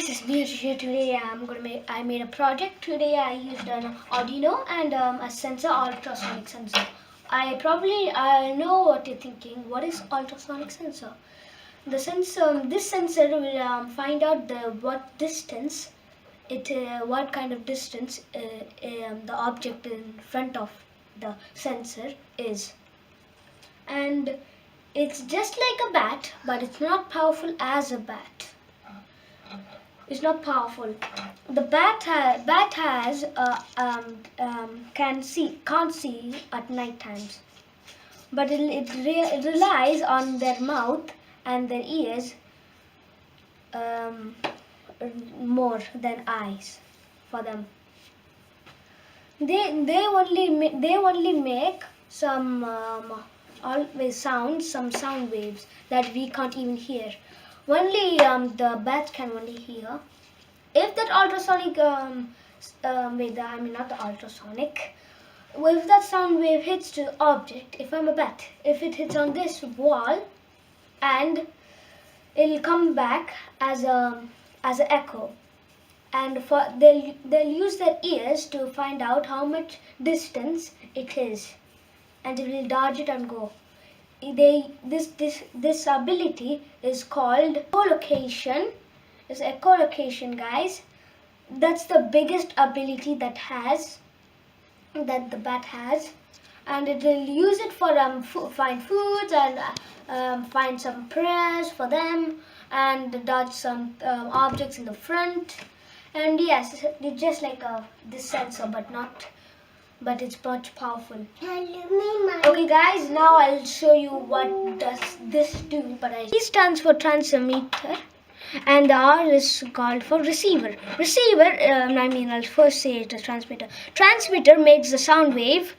guys, it's me here. Today I made a project. Today I used an Arduino and a sensor, ultrasonic sensor. I know what you're thinking. What is ultrasonic sensor? The sensor, this sensor will find out what distance what kind of distance the object in front of the sensor is, and it's just like a bat, but it's not powerful as a bat. It's not powerful. The bat has can't see at night times, but it relies on their mouth and their ears more than eyes for them. They only make some some sound waves that we can't even hear. Only the bat can only hear. If that ultrasonic not the ultrasonic, if that sound wave hits the object, if I'm a bat, if it hits on this wall, and it'll come back as an echo, and they'll use their ears to find out how much distance it is, and it will dodge it and go. This ability is called echolocation. It's echolocation, guys. That's the biggest ability that the bat has, and it will use it for find foods and find some prey for them, and dodge some objects in the front. And yes, it's just like this sensor, but it's much powerful. Okay guys, now I'll show you what does this do. T stands for transmitter and the R is called for receiver. I'll first say it as transmitter. Transmitter makes the sound wave,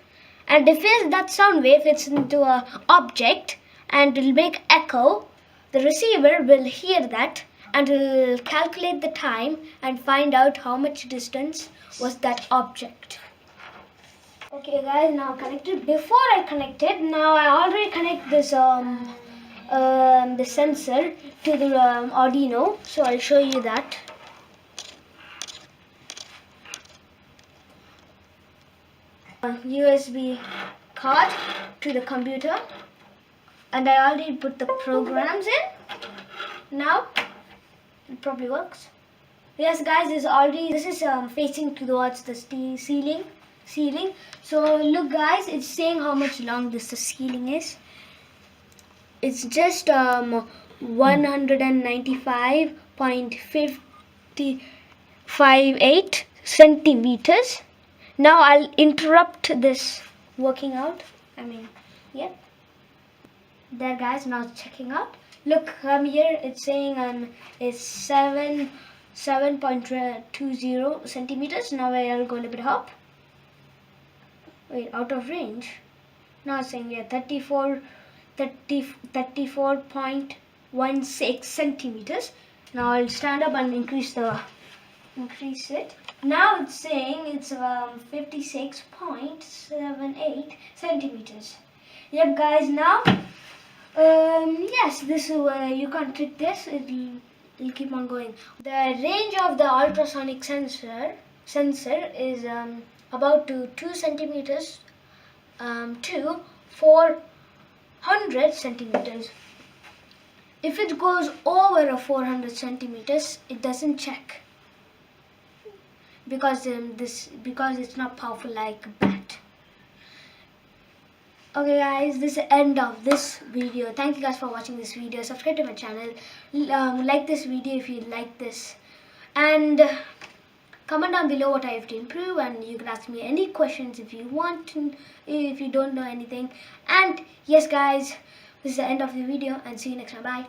and if that sound wave hits into an object and it'll make echo, the receiver will hear that and will calculate the time and find out how much distance was that object. Okay guys, now connected. Before I connected, now I already connect this the sensor to the Arduino, so I'll show you that. USB card to the computer, and I already put the programs in. Now it probably works. Yes guys, this is facing towards the ceiling. So look guys, it's saying how much long the ceiling is. It's just 195.558 centimeters. Now I'll interrupt this working out. Yep. There guys, now it's checking out. Look, here it's saying it's 7.20 centimeters. Now I'll go a little bit up. Wait, out of range. Now it's saying 34.16 centimeters. Now I'll stand up and increase it. Now it's saying it's 56.78 centimeters. Yep guys, now yes, this you can't trick this. It'll keep on going. The range of the ultrasonic sensor is about 2 centimeters to 400 centimeters. If it goes over 400 centimeters, it doesn't check, because it's not powerful like a bat. Okay guys, this is the end of this video. Thank you guys for watching this video. Subscribe to my channel. Like this video if you like this, and comment down below what I have to improve, and you can ask me any questions if you want to, if you don't know anything. And yes guys, this is the end of the video, and see you next time. Bye.